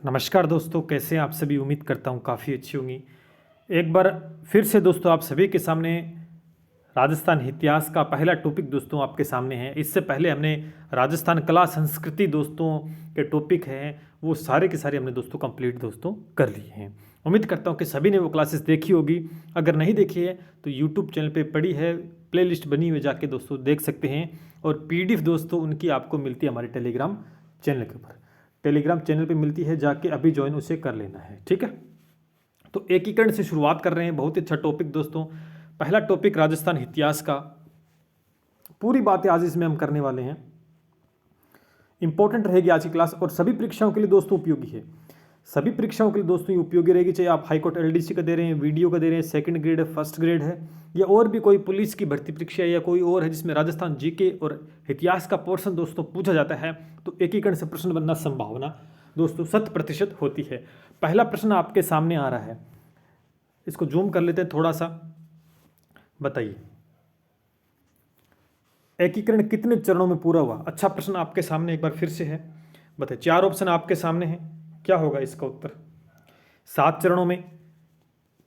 नमस्कार दोस्तों, कैसे हैं आप सभी। उम्मीद करता हूँ काफ़ी अच्छी होंगी। एक बार फिर से दोस्तों आप सभी के सामने राजस्थान इतिहास का पहला टॉपिक दोस्तों आपके सामने है। इससे पहले हमने राजस्थान कला संस्कृति दोस्तों के टॉपिक हैं वो सारे के सारे हमने दोस्तों कंप्लीट दोस्तों कर लिए हैं। उम्मीद करता हूँ कि सभी ने वो क्लासेस देखी होगी। अगर नहीं देखी है तो यूट्यूब चैनल पे पड़ी है, प्लेलिस्ट बनी हुई, जाके दोस्तों देख सकते हैं। और पीडीएफ दोस्तों उनकी आपको मिलती है हमारे टेलीग्राम चैनल के ऊपर। टेलीग्राम चैनल पे मिलती है, जाके अभी ज्वाइन उसे कर लेना है, ठीक है। तो एकीकरण से शुरुआत कर रहे हैं। बहुत ही अच्छा टॉपिक दोस्तों, पहला टॉपिक राजस्थान इतिहास का। पूरी बातें आज इसमें हम करने वाले हैं। इंपॉर्टेंट रहेगी आज की क्लास और सभी परीक्षाओं के लिए दोस्तों उपयोगी है। सभी परीक्षाओं के लिए दोस्तों ये उपयोगी रहेगी, चाहे आप हाईकोर्ट एलडीसी का दे रहे हैं, वीडियो का दे रहे हैं, सेकंड ग्रेड है, फर्स्ट ग्रेड है, या और भी कोई पुलिस की भर्ती परीक्षा है, या कोई और है जिसमें राजस्थान जीके और इतिहास का पोर्शन दोस्तों पूछा जाता है, तो एकीकरण से प्रश्न बनना संभावना दोस्तों 100% होती है। पहला प्रश्न आपके सामने आ रहा है, इसको जूम कर लेते हैं थोड़ा सा। बताइए, एकीकरण कितने चरणों में पूरा हुआ? अच्छा प्रश्न आपके सामने एक बार फिर से है। बताइए, 4 ऑप्शन आपके सामने हैं, क्या होगा इसका उत्तर? 7 चरणों में,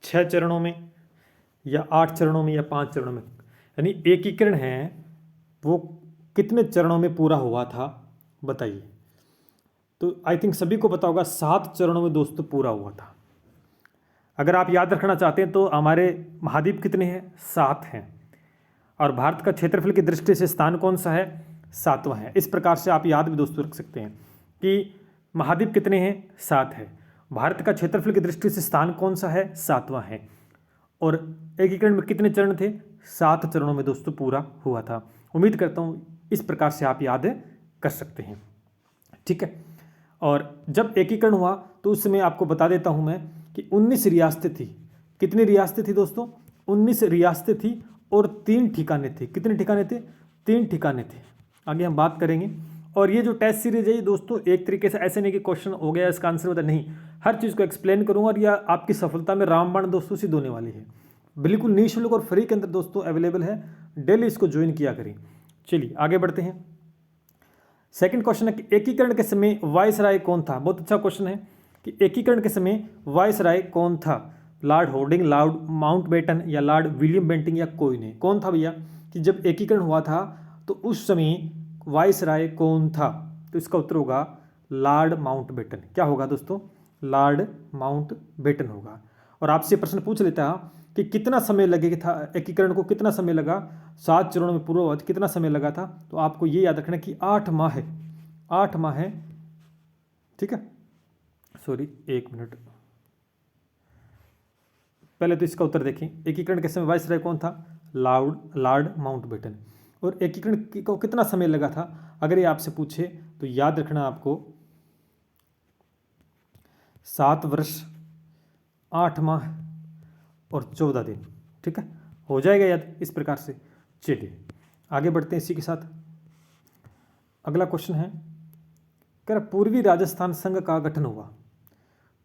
6 चरणों में, या 8 चरणों में, या 5 चरणों में? यानी एकीकरण है वो कितने चरणों में पूरा हुआ था, बताइए। तो आई थिंक सभी को पता होगा 7 चरणों में दोस्तों पूरा हुआ था। अगर आप याद रखना चाहते हैं तो हमारे महाद्वीप कितने हैं? 7 हैं। और भारत का क्षेत्रफल की दृष्टि से स्थान कौन सा है? 7वां है। इस प्रकार से आप याद भी दोस्तों रख सकते हैं कि महाद्वीप कितने हैं? 7 है। भारत का क्षेत्रफल की दृष्टि से स्थान कौन सा है? 7वां है। और एकीकरण में कितने चरण थे? 7 चरणों में दोस्तों पूरा हुआ था। उम्मीद करता हूँ इस प्रकार से आप याद कर सकते हैं, ठीक है। और जब एकीकरण हुआ तो उस समय आपको बता देता हूँ मैं कि 19 रियासतें थी। कितनी रियासतें थी दोस्तों? 19 रियासतें थी और 3 ठिकाने थे। कितने ठिकाने थे? 3 ठिकाने थे। आगे हम बात करेंगे। और ये जो टेस्ट सीरीज है ये दोस्तों एक तरीके से ऐसे नहीं कि क्वेश्चन हो गया इसका आंसर बता, नहीं, हर चीज़ को एक्सप्लेन करूंगा और यह आपकी सफलता में रामबाण दोस्तों सिद्ध होने वाली है। बिल्कुल निःशुल्क और फ्री के अंदर दोस्तों अवेलेबल है। डेली इसको ज्वाइन किया करें। चलिए आगे बढ़ते हैं। सेकंड क्वेश्चन है कि एकीकरण के समय वायसराय कौन था? बहुत अच्छा क्वेश्चन है कि एकीकरण के समय वायसराय कौन था? लॉर्ड हॉर्डिंग, लॉर्ड माउंटबेटन, या लॉर्ड विलियम बेंटिंग, या कोई नहीं? कौन था भैया कि जब एकीकरण हुआ था तो उस समय वायसराय कौन था? तो इसका उत्तर होगा लॉर्ड माउंटबेटन। क्या होगा दोस्तों? लॉर्ड माउंटबेटन होगा। और आपसे प्रश्न पूछ लेता है कि कितना समय लगेगा था एकीकरण को, कितना समय लगा? 7 चरणों में पूरा हुआ था, कितना समय लगा था? तो आपको ये याद रखना कि 8 माह है। 8 माह है, ठीक है। सॉरी, 1 मिनट, पहले तो इसका उत्तर देखें। एकीकरण के समय वायसराय कौन था? Lord Mountbatten. और एकीकरण को कितना समय लगा था अगर ये आपसे पूछे तो याद रखना आपको 7 वर्ष 8 माह और 14 दिन, ठीक है। हो जाएगा याद इस प्रकार से। चलिए आगे बढ़ते हैं इसी के साथ। अगला क्वेश्चन है, कह रहा पूर्वी राजस्थान संघ का गठन हुआ।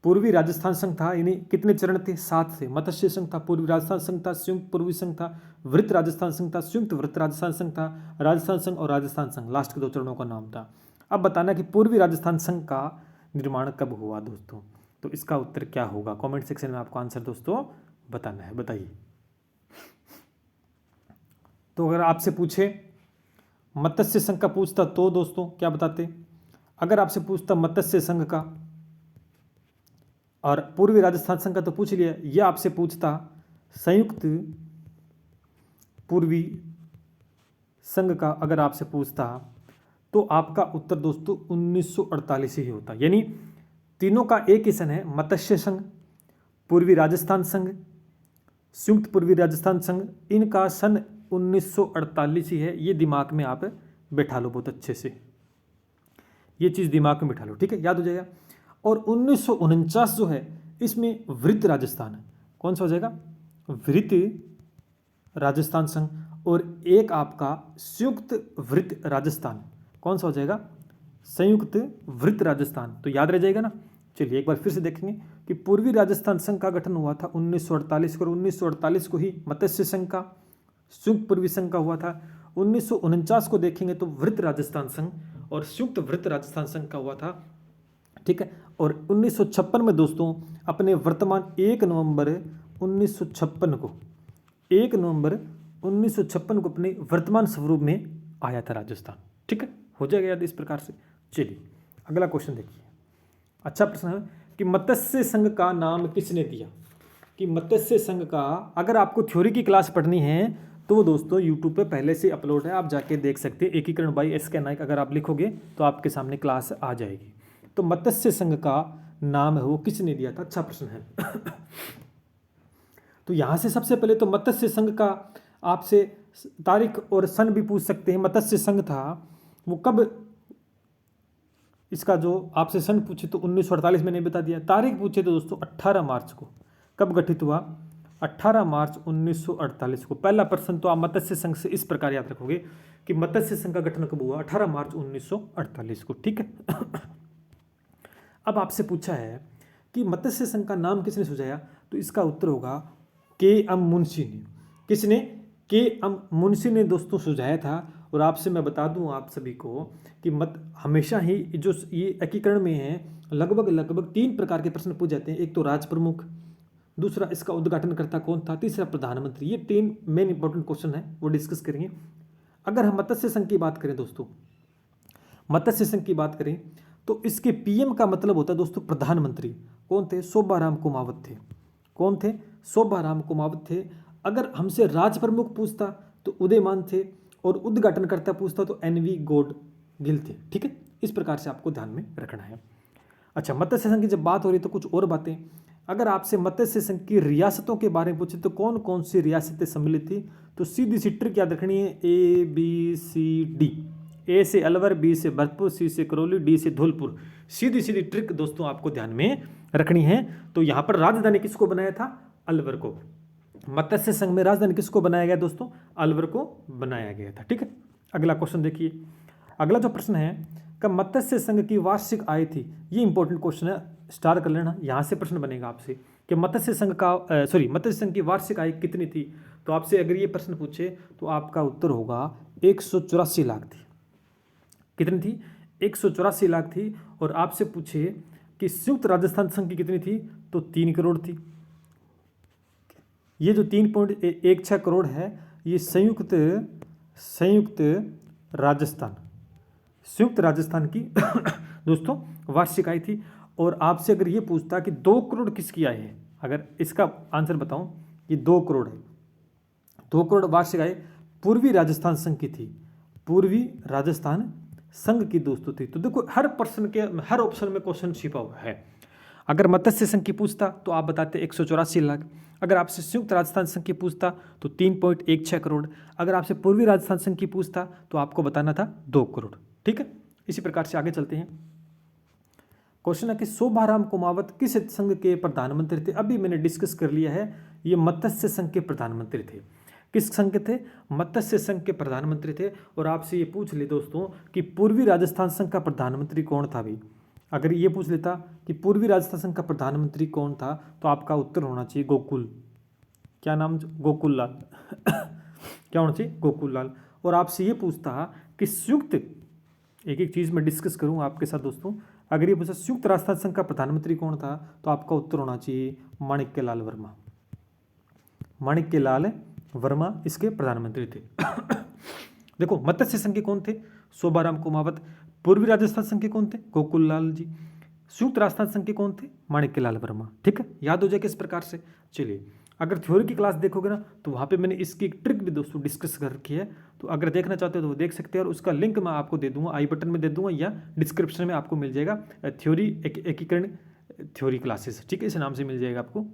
पूर्वी राजस्थान संघ था, यानी कितने चरण थे? 7 थे। मत्स्य संघ था, पूर्वी राजस्थान संघ था, संयुक्त पूर्वी संघ था, वृत्त राजस्थान संघ था, संयुक्त वृत्त राजस्थान संघ था, राजस्थान संघ और राजस्थान संघ, लास्ट के 2 चरणों का नाम था। अब बताना कि पूर्वी राजस्थान संघ का निर्माण कब हुआ दोस्तों? तो इसका उत्तर क्या होगा? कॉमेंट सेक्शन में आपको आंसर दोस्तों बताना है, बताइए। तो अगर आपसे पूछे मत्स्य संघ का पूछता तो दोस्तों क्या बताते? अगर आपसे पूछता मत्स्य संघ का और पूर्वी राजस्थान संघ का तो पूछ लिया, यह आपसे पूछता संयुक्त पूर्वी संघ का, अगर आपसे पूछता तो आपका उत्तर दोस्तों 1948 ही होता। यानी तीनों का एक ही सन है, मत्स्य संघ, पूर्वी राजस्थान संघ, संयुक्त पूर्वी राजस्थान संघ, इनका सन 1948 ही है। ये दिमाग में आप बैठा लो बहुत अच्छे से, ये चीज़ दिमाग में बैठा लो, ठीक है, याद हो जाएगा। और 1949 जो है इसमें वृत्त राजस्थान है। कौन सा हो जाएगा? वृत्त राजस्थान संघ। और एक आपका संयुक्त वृत्त राजस्थान, कौन सा हो जाएगा? संयुक्त वृत्त राजस्थान। तो याद रह जाएगा ना। चलिए एक बार फिर से देखेंगे कि पूर्वी राजस्थान संघ का गठन हुआ था 1948 को, और 1948 को ही मत्स्य संघ का, संयुक्त पूर्वी संघ का हुआ था। 1949 को देखेंगे तो वृत्त राजस्थान संघ और संयुक्त वृत्त राजस्थान संघ का हुआ था ठीक है। और 1956 में दोस्तों अपने वर्तमान 1 नवंबर 1956 को 1 नवंबर 1956 को अपने वर्तमान स्वरूप में आया था राजस्थान। ठीक है, हो जाएगा याद इस प्रकार से। चलिए अगला क्वेश्चन देखिए, अच्छा प्रश्न है कि मत्स्य संघ का नाम किसने दिया। कि मत्स्य संघ का अगर आपको थ्योरी की क्लास पढ़नी है तो वो दोस्तों यूट्यूब पे पहले से अपलोड है, आप जाके देख सकते हैं। एकीकरण बाई एस.के. नायक अगर आप लिखोगे तो आपके सामने क्लास आ जाएगी। तो मत्स्य संघ का नाम है वो किसने दिया था, अच्छा प्रश्न है। तो यहाँ से सबसे पहले तो मत्स्य संघ का आपसे तारीख और सन भी पूछ सकते हैं। मत्स्य संघ था वो कब, इसका जो आपसे सन पूछे तो 1948 मैंने बता दिया। तारीख पूछे तो दोस्तों 18 मार्च को। कब गठित हुआ, 18 मार्च 1948 को। पहला प्रश्न तो आप मत्स्य संघ से इस प्रकार याद रखोगे कि मत्स्य संघ का गठन कब हुआ, 18 मार्च 1948 को। ठीक है। अब आपसे पूछा है कि मत्स्य संघ का नाम किसने सुझाया, तो इसका उत्तर होगा के.एम. मुंशी ने। किसने, के.एम. मुंशी ने दोस्तों सुझाया था। और आपसे मैं बता दूं आप सभी को कि हमेशा ही जो ये एकीकरण में है लगभग 3 प्रकार के प्रश्न पूछ जाते हैं। एक तो राज प्रमुख, दूसरा इसका उद्घाटनकर्ता कौन था, तीसरा प्रधानमंत्री। ये 3 मेन इंपॉर्टेंट क्वेश्चन है, वो डिस्कस करेंगे। अगर हम मत्स्य संघ की बात करें दोस्तों, मत्स्य संघ की बात करें तो इसके पीएम का मतलब होता है दोस्तों प्रधानमंत्री। कौन थे, शोभाराम कुमावत थे। कौन थे, शोभाराम कुमावत थे। अगर हमसे राज प्रमुख पूछता तो उदयमान थे, और उद्घाटनकर्ता पूछता तो एन.वी. गॉडगिल थे। ठीक है, इस प्रकार से आपको ध्यान में रखना है। अच्छा, मत्स्य संघ की जब बात हो रही तो कुछ और बातें। अगर आपसे मत्स्य संघ की रियासतों के बारे में पूछे तो कौन कौन सी रियासतें सम्मिलित थी, तो सीधी सी ट्रिक याद रखनी है, ABCD। ए से अलवर, बी से भरतपुर, सी से करौली, डी से धौलपुर। सीधी सीधी ट्रिक दोस्तों आपको ध्यान में रखनी है। तो यहाँ पर राजधानी किसको बनाया था, अलवर को। मत्स्य संघ में राजधानी किसको बनाया गया दोस्तों, अलवर को बनाया गया था। ठीक है, अगला क्वेश्चन देखिए। अगला जो प्रश्न है कि मत्स्य संघ की वार्षिक आय थी, ये इंपॉर्टेंट क्वेश्चन है, स्टार कर लेना। यहाँ से प्रश्न बनेगा आपसे कि मत्स्य संघ की वार्षिक आय कितनी थी। तो आपसे अगर ये प्रश्न पूछे तो आपका उत्तर होगा 184 लाख थी। कितनी थी, 184 लाख थी। और आपसे पूछे कि संयुक्त राजस्थान संघ की कितनी थी, तो 3 करोड़ थी। ये जो 3.16 करोड़ है ये संयुक्त राजस्थान की दोस्तों वार्षिक आय थी। और आपसे अगर ये पूछता कि 2 करोड़ किसकी आय है, अगर इसका आंसर बताऊं, ये 2 करोड़ है। 2 करोड़ वार्षिक आय पूर्वी राजस्थान संघ की थी, पूर्वी राजस्थान संघ की दोस्तों थी। तो देखो हर ऑप्शन में क्वेश्चन छिपा हुआ है। अगर मत्स्य संघ की पूछता तो आप बताते 184 लाख। अगर आपसे संयुक्त राजस्थान संघ की पूछता तो 3.16 करोड़। अगर आपसे पूर्वी राजस्थान संघ की पूछता तो आपको बताना था 2 करोड़। ठीक है, इसी प्रकार से आगे चलते हैं। क्वेश्चन है कि शोभाराम कुमावत किस संघ के प्रधानमंत्री थे। अभी मैंने डिस्कस कर लिया है, ये मत्स्य संघ के प्रधानमंत्री थे। किस संघ के थे, मत्स्य संघ के प्रधानमंत्री थे। और आपसे ये पूछ ले दोस्तों कि पूर्वी राजस्थान संघ का प्रधानमंत्री कौन था भी। अगर ये पूछ लेता कि पूर्वी राजस्थान संघ का प्रधानमंत्री कौन था तो आपका उत्तर होना चाहिए गोकुल। क्या नाम, गोकुल लाल। क्या होना चाहिए, गोकुल लाल। और आपसे ये पूछता कि संयुक्त, एक एक चीज़ मैं डिस्कस करूँगा आपके साथ दोस्तों। अगर ये पूछा संयुक्त राजस्थान संघ का प्रधानमंत्री कौन था तो आपका उत्तर होना चाहिए माणिक्यलाल वर्मा। माणिक्यलाल वर्मा इसके प्रधानमंत्री थे। देखो मत्स्य संघ के कौन थे, शोभाराम कुमावत। पूर्वी राजस्थान संघ के कौन थे, गोकुल लाल जी। संयुक्त राजस्थान संघ के कौन थे, माणिक्यलाल वर्मा। ठीक है, याद हो जाए किस प्रकार से। चलिए अगर थ्योरी की क्लास देखोगे ना तो वहाँ पे मैंने इसकी ट्रिक भी दोस्तों डिस्कस कर रखी है। तो अगर देखना चाहते हो तो वो देख सकते हैं, और उसका लिंक मैं आपको दे दूंगा, आई बटन में दे दूंगा या डिस्क्रिप्शन में आपको मिल जाएगा। थ्योरी एकीकरण थ्योरी क्लासेस, ठीक है, इस नाम से मिल जाएगा आपको।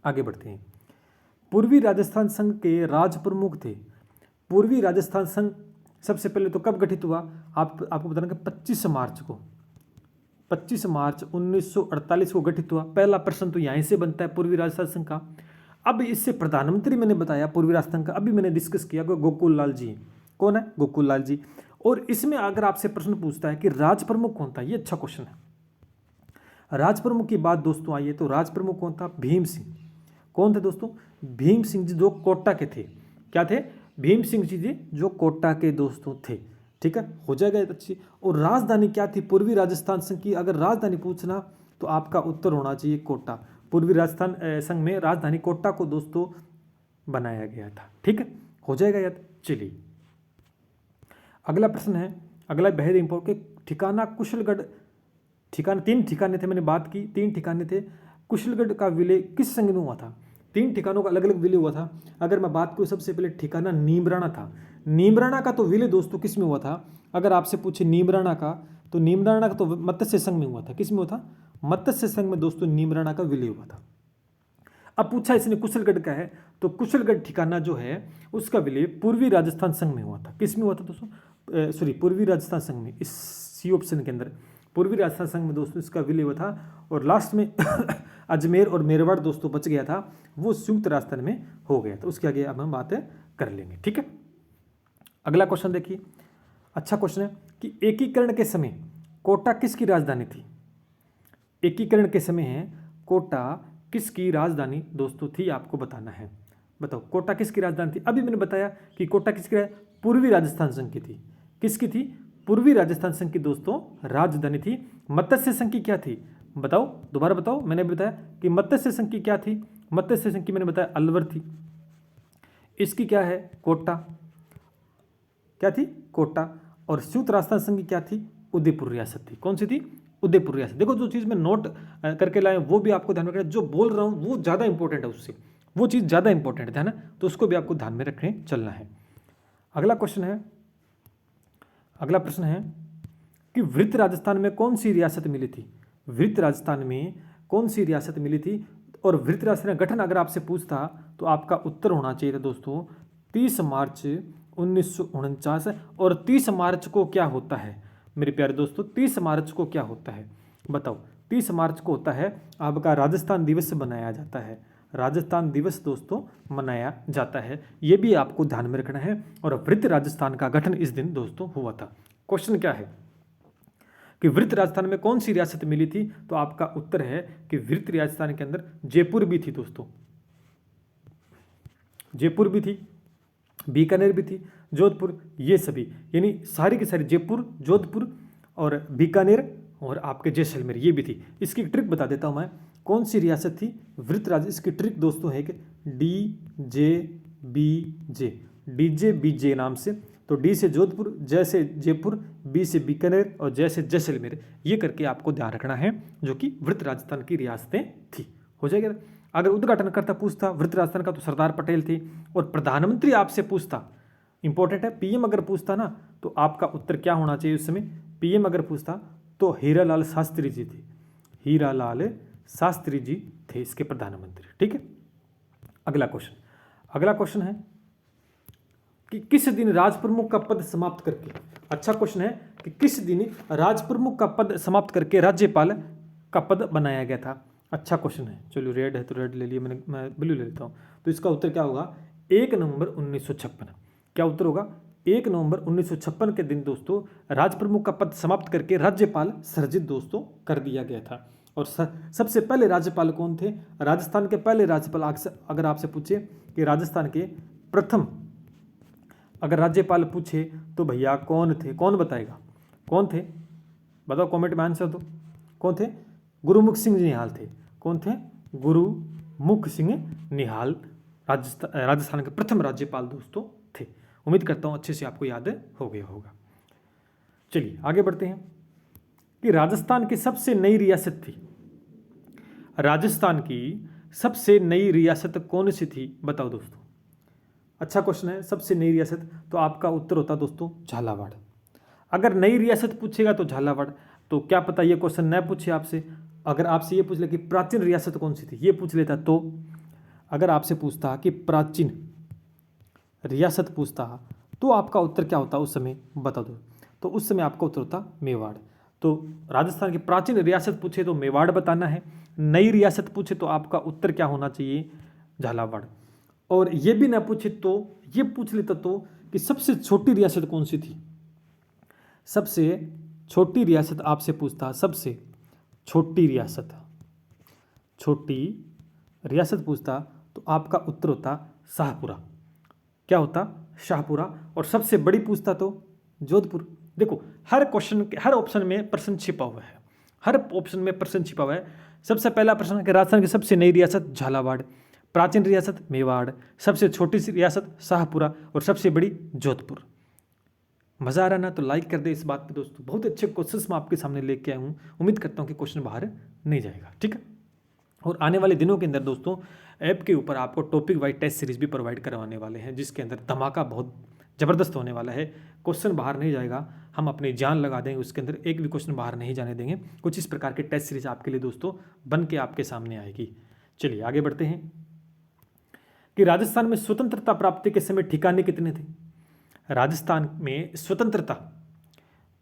आगे बढ़ते हैं। पूर्वी राजस्थान संघ के राज प्रमुख थे। पूर्वी राजस्थान संघ सबसे पहले तो कब गठित हुआ, आपको बताना कि 25 मार्च 1948 को गठित हुआ। पहला प्रश्न तो यहीं से बनता है पूर्वी राजस्थान संघ का। अब इससे प्रधानमंत्री मैंने बताया पूर्वी राजस्थान का, अभी मैंने डिस्कस किया कि गोकुल लाल जी। कौन है, गोकुल लाल जी। और इसमें अगर आपसे प्रश्न पूछता है कि राज प्रमुख कौन था, ये अच्छा क्वेश्चन है। राज प्रमुख की बात दोस्तों आइए, तो राज प्रमुख कौन था, भीम सिंह। कौन थे दोस्तों, भीम सिंह जी, जो कोटा के थे। क्या थे, भीम सिंह जी जो कोटा के दोस्तों थे। ठीक है, हो जाएगा ये अच्छी। और राजधानी क्या थी पूर्वी राजस्थान संघ की? अगर राजधानी पूछना तो आपका उत्तर होना चाहिए कोटा। पूर्वी राजस्थान संघ में राजधानी कोटा को दोस्तों बनाया गया था। ठीक है, हो जाएगा याद। चलिए अगला प्रश्न है, अगला बेहद इंपॉर्टेंट, ठिकाना कुशलगढ़। ठिकाना 3 ठिकाने थे, मैंने बात की 3 ठिकाने थे। कुशलगढ़ का विलय किस संघ में हुआ था? 3 ठिकानों का अलग अलग विलय हुआ था। अगर मैं बात करूँ सबसे पहले ठिकाना नीमराणा था। नीमराणा का तो विलय दोस्तों किस में हुआ था? अगर आपसे पूछे नीमराणा का, तो नीमराणा का तो मत्स्य संघ में हुआ था। किस में हुआ था? मत्स्य संघ में दोस्तों नीमराणा का विलय हुआ था। अब पूछा इसने कुशलगढ़ का है, तो कुशलगढ़ ठिकाना जो है उसका विलय पूर्वी राजस्थान संघ में हुआ था। किस में हुआ था दोस्तों? सॉरी, पूर्वी राजस्थान संघ में। इस सी ऑप्शन के अंदर पूर्वी राजस्थान संघ में दोस्तों इसका विलय हुआ था। और लास्ट में अजमेर और मेरवाड़ दोस्तों बच गया था, वो संयुक्त राजस्थान में हो गया था। उसके आगे अब हम बातें कर लेंगे। ठीक है, अगला क्वेश्चन देखिए, अच्छा क्वेश्चन है कि एकीकरण के समय कोटा किसकी राजधानी थी? एकीकरण के समय है कोटा किसकी राजधानी दोस्तों थी, आपको बताना है। बताओ कोटा किसकी राजधानी थी? अभी मैंने बताया कि कोटा किसकी पूर्वी राजस्थान संघ की थी। किसकी थी? पूर्वी राजस्थान संघ की दोस्तों राजधानी थी। मत्स्य संघ की क्या थी? बताओ, दोबारा बताओ। मैंने बताया कि मत्स्य संघ की क्या थी? मत्स्य संघ की मैंने बताया अलवर थी। इसकी क्या है? कोटा। क्या थी? कोटा। और संयुक्त राजस्थान संघ की क्या थी? उदयपुर रियासत थी। कौन सी थी? उदयपुर रियासत। देखो जो चीज़ मैं नोट करके लाए वो भी आपको ध्यान में रखना, जो बोल रहा हूँ वो ज़्यादा इंपॉर्टेंट है उससे, वो चीज़ ज़्यादा इंपॉर्टेंट है ना, तो उसको भी आपको ध्यान में रखने चलना है। अगला क्वेश्चन है, अगला प्रश्न है कि वृत्त राजस्थान में कौन सी रियासत मिली थी? वृत्त राजस्थान में कौन सी रियासत मिली थी? और वृत्त राजस्थान का गठन अगर आपसे पूछता तो आपका उत्तर होना चाहिए था दोस्तों 30 मार्च 1949। और 30 मार्च को क्या होता है मेरे प्यारे दोस्तों? 30 मार्च को क्या होता है बताओ? 30 मार्च को होता है आपका राजस्थान दिवस मनाया जाता है। राजस्थान दिवस दोस्तों मनाया जाता है, ये भी आपको ध्यान में रखना है। और वृत्त राजस्थान का गठन इस दिन दोस्तों हुआ था। क्वेश्चन क्या है कि वृत्त राजस्थान में कौन सी रियासत मिली थी? तो आपका उत्तर है कि वृत्त राजस्थान के अंदर जयपुर भी थी दोस्तों। जयपुर भी थी, बीकानेर भी थी, जोधपुर, ये सभी यानी सारी की सारी जयपुर, जोधपुर और बीकानेर और आपके जैसलमेर ये भी थी। इसकी ट्रिक बता देता हूँ मैं, कौन सी रियासत थी वृत्त राज। इसकी ट्रिक दोस्तों है कि DJBJ नाम से। तो डी से जोधपुर, जय से जयपुर, बी से बीकानेर और जय से जैसलमेर, ये करके आपको ध्यान रखना है, जो कि वृत्त राजस्थान की रियासतें थी। हो जाएगा। अगर उद्घाटनकर्ता पूछता वृत्त राजस्थान का तो सरदार पटेल थे। और प्रधानमंत्री आपसे पूछता, इंपॉर्टेंट है, पीएम अगर पूछता ना तो आपका उत्तर क्या होना चाहिए उस समय? पीएम अगर पूछता तो हीरालाल शास्त्री जी थे। हीरालाल शास्त्री जी थे इसके प्रधानमंत्री। ठीक है, अगला क्वेश्चन, अगला क्वेश्चन है कि किस दिन राजप्रमुख का पद समाप्त करके, अच्छा क्वेश्चन है कि किस दिन राजप्रमुख का पद समाप्त करके राज्यपाल का पद बनाया गया था? अच्छा क्वेश्चन है। चलो रेड है तो रेड ले लिए मैंने, मैं ब्लू ले लेता हूँ। तो इसका उत्तर क्या होगा? 1 नवंबर 1956। क्या उत्तर होगा? 1 नवंबर 1956 के दिन दोस्तों राजप्रमुख का पद समाप्त करके राज्यपाल सृजित दोस्तों कर दिया गया था। और सबसे पहले राज्यपाल कौन थे? राजस्थान के पहले राज्यपाल, अगर आपसे पूछे कि राजस्थान के प्रथम अगर राज्यपाल पूछे तो भैया कौन थे? कौन बताएगा? कौन थे बताओ, कमेंट में आंसर दो। कौन थे? गुरुमुख सिंह निहाल थे। कौन थे? गुरुमुख सिंह निहाल राजस्थान के प्रथम राज्यपाल दोस्तों थे। उम्मीद करता हूँ अच्छे से आपको याद हो गया होगा। चलिए आगे बढ़ते हैं कि राजस्थान की सबसे नई रियासत थी, राजस्थान की सबसे नई रियासत कौन सी थी बताओ दोस्तों? अच्छा क्वेश्चन है, सबसे नई रियासत, तो आपका उत्तर होता दोस्तों झालावाड़। अगर नई रियासत पूछेगा तो झालावाड़। तो क्या पता ये क्वेश्चन न पूछे आपसे, अगर आपसे ये पूछ ले कि प्राचीन रियासत कौन सी थी, ये पूछ लेता, तो अगर आपसे पूछता कि प्राचीन रियासत पूछता तो आपका उत्तर क्या होता उस समय बता दो? तो उस समय आपका उत्तर होता मेवाड़। तो राजस्थान की प्राचीन रियासत पूछे तो मेवाड़ बताना है, नई रियासत पूछे तो आपका उत्तर क्या होना चाहिए? झालावाड़। और ये भी ना पूछे तो ये पूछ लेता तो कि सबसे छोटी रियासत कौन सी थी? सबसे छोटी रियासत आपसे पूछता, सबसे छोटी रियासत, छोटी रियासत पूछता तो आपका उत्तर होता शाहपुरा। क्या होता? शाहपुरा। और सबसे बड़ी पूछता तो जोधपुर। देखो हर क्वेश्चन के हर ऑप्शन में प्रश्न छिपा हुआ है, हर ऑप्शन में प्रश्न छिपा हुआ है। सबसे पहला प्रश्न है कि राजस्थान की सबसे नई रियासत झालावाड़, प्राचीन रियासत मेवाड़, सबसे छोटी सी रियासत शाहपुरा और सबसे बड़ी जोधपुर। मज़ा आ रहा ना? तो लाइक कर दे इस बात पे दोस्तों। बहुत अच्छे क्वेश्चंस मैं आपके सामने लेके आया हूँ, उम्मीद करता हूँ कि क्वेश्चन बाहर नहीं जाएगा, ठीक है। और आने वाले दिनों के अंदर दोस्तों ऐप के ऊपर आपको टॉपिक वाइज टेस्ट सीरीज भी प्रोवाइड करवाने वाले हैं, जिसके अंदर धमाका बहुत ज़बरदस्त होने वाला है। क्वेश्चन बाहर नहीं जाएगा, हम अपनी जान लगा देंगे, उसके अंदर एक भी क्वेश्चन बाहर नहीं जाने देंगे। कुछ इस प्रकार की टेस्ट सीरीज आपके लिए दोस्तों बन के आपके सामने आएगी। चलिए आगे बढ़ते हैं कि राजस्थान में स्वतंत्रता प्राप्ति के समय ठिकाने कितने थे। राजस्थान में स्वतंत्रता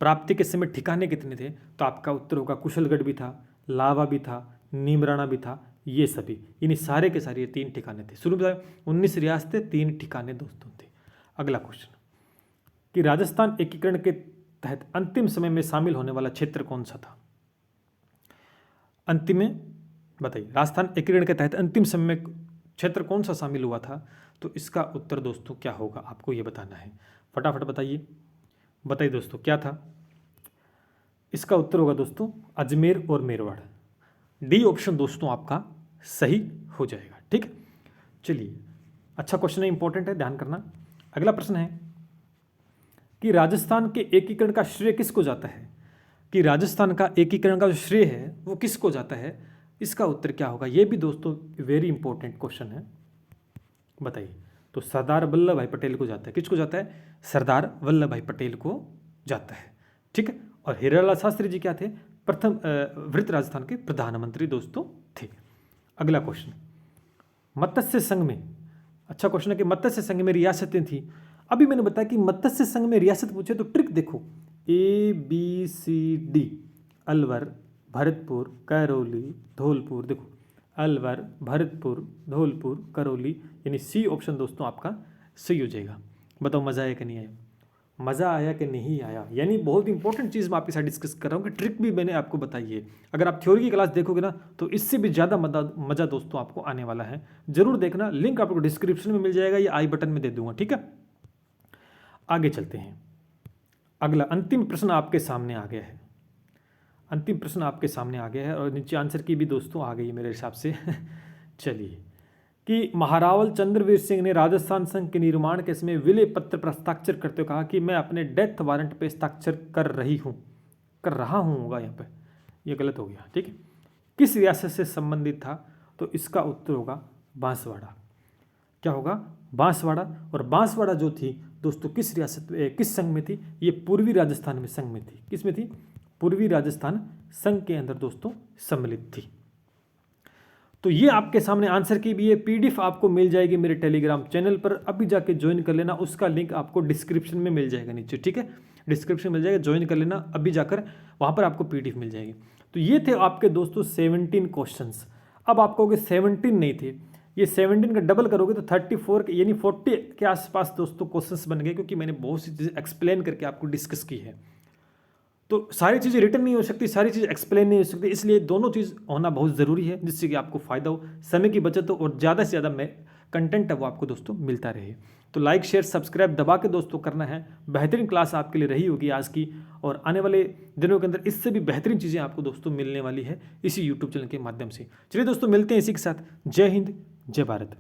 प्राप्ति के समय ठिकाने कितने थे? तो आपका उत्तर होगा कुशलगढ़ भी था, लावा भी था, नीमराणा भी था, ये सभी, इन सारे के सारे 3 ठिकाने थे। शुरू में 19 रियासतें, 3 ठिकाने दोस्तों थे। अगला क्वेश्चन कि राजस्थान एकीकरण के तहत अंतिम समय में शामिल होने वाला क्षेत्र कौन सा था? अंतिम में बताइए, राजस्थान एकीकरण के तहत अंतिम समय में क्षेत्र कौन सा शामिल हुआ था? तो इसका उत्तर दोस्तों क्या होगा, आपको ये बताना है। फटाफट बताइए, बताइए दोस्तों क्या था? इसका उत्तर होगा दोस्तों अजमेर और मेरवाड़। डी ऑप्शन दोस्तों आपका सही हो जाएगा, ठीक है। चलिए अच्छा क्वेश्चन है, इंपॉर्टेंट है, ध्यान करना। अगला प्रश्न है कि राजस्थान के एकीकरण का श्रेय किसको जाता है? कि राजस्थान का एकीकरण का जो श्रेय है वो किसको जाता है? इसका उत्तर क्या होगा? ये भी दोस्तों वेरी इंपॉर्टेंट क्वेश्चन है, बताइए। तो सरदार वल्लभ भाई पटेल को जाता है। किसको जाता है? सरदार वल्लभ भाई पटेल को जाता है, ठीक है। और हीरालाल शास्त्री जी क्या थे? प्रथम वृत्त राजस्थान के प्रधानमंत्री दोस्तों थे। अगला क्वेश्चन, मत्स्य संघ में, अच्छा क्वेश्चन है कि मत्स्य संघ में रियासतें थी। अभी मैंने बताया कि मत्स्य संघ में रियासत पूछे तो ट्रिक देखो, ABCD, अलवर, भरतपुर, करौली, धौलपुर। देखो अलवर, भरतपुर, धौलपुर, करौली, यानी सी ऑप्शन दोस्तों आपका सही हो जाएगा। बताओ मज़ा आया कि नहीं आया? मज़ा आया कि नहीं आया? यानी बहुत इंपॉर्टेंट चीज़ मैं आपके साथ डिस्कस कर रहा हूँ कि ट्रिक भी मैंने आपको बताई है। अगर आप थ्योरी की क्लास देखोगे ना तो इससे भी ज़्यादा मज़ा दोस्तों आपको आने वाला है। जरूर देखना, लिंक आपको डिस्क्रिप्शन में मिल जाएगा या आई बटन में दे दूंगा, ठीक है। आगे चलते हैं। अगला अंतिम प्रश्न आपके सामने आ गया है, अंतिम प्रश्न आपके सामने आ गया है और नीचे आंसर की भी दोस्तों आ गई है मेरे हिसाब से। चलिए कि महारावल चंद्रवीर सिंह ने राजस्थान संघ के निर्माण के समय विलय पत्र पर हस्ताक्षर करते हुए कहा कि मैं अपने डेथ वारंट पे हस्ताक्षर कर रहा हूँ होगा यहाँ पे, ये गलत हो गया, ठीक है। किस रियासत से संबंधित था? तो इसका उत्तर होगा बांसवाड़ा। क्या होगा? बांसवाड़ा। और बांसवाड़ा जो थी दोस्तों किस रियासत किस संघ में थी? ये पूर्वी राजस्थान में संघ में थी। किस में थी? पूर्वी राजस्थान संघ के अंदर दोस्तों सम्मिलित थी। तो ये आपके सामने आंसर की भी है, PDF आपको मिल जाएगी मेरे टेलीग्राम चैनल पर। अभी जाके ज्वाइन कर लेना, उसका लिंक आपको डिस्क्रिप्शन में मिल जाएगा नीचे, ठीक है। डिस्क्रिप्शन मिल जाएगा, ज्वाइन कर लेना अभी जाकर, वहाँ पर आपको PDF मिल जाएगी। तो ये थे आपके दोस्तों 17 क्वेश्चंस। अब आप कहोगे 17 नहीं थे, ये 17 का डबल करोगे तो 34 यानी 40 के आसपास दोस्तों क्वेश्चंस बन गए, क्योंकि मैंने बहुत सी चीज़ें एक्सप्लेन करके आपको डिस्कस की है। तो सारी चीज़ें रिटर्न नहीं हो सकती, सारी चीज़ एक्सप्लेन नहीं हो सकती, इसलिए दोनों चीज़ होना बहुत ज़रूरी है, जिससे कि आपको फ़ायदा हो, समय की बचत हो और ज़्यादा से ज़्यादा कंटेंट है वो आपको दोस्तों मिलता रहे। तो लाइक शेयर सब्सक्राइब दबा के दोस्तों करना है। बेहतरीन क्लास आपके लिए रही होगी आज की, और आने वाले दिनों के अंदर इससे भी बेहतरीन चीज़ें आपको दोस्तों मिलने वाली है इसी यूट्यूब चैनल के माध्यम से। चलिए दोस्तों मिलते हैं इसी के साथ। जय हिंद, जय भारत।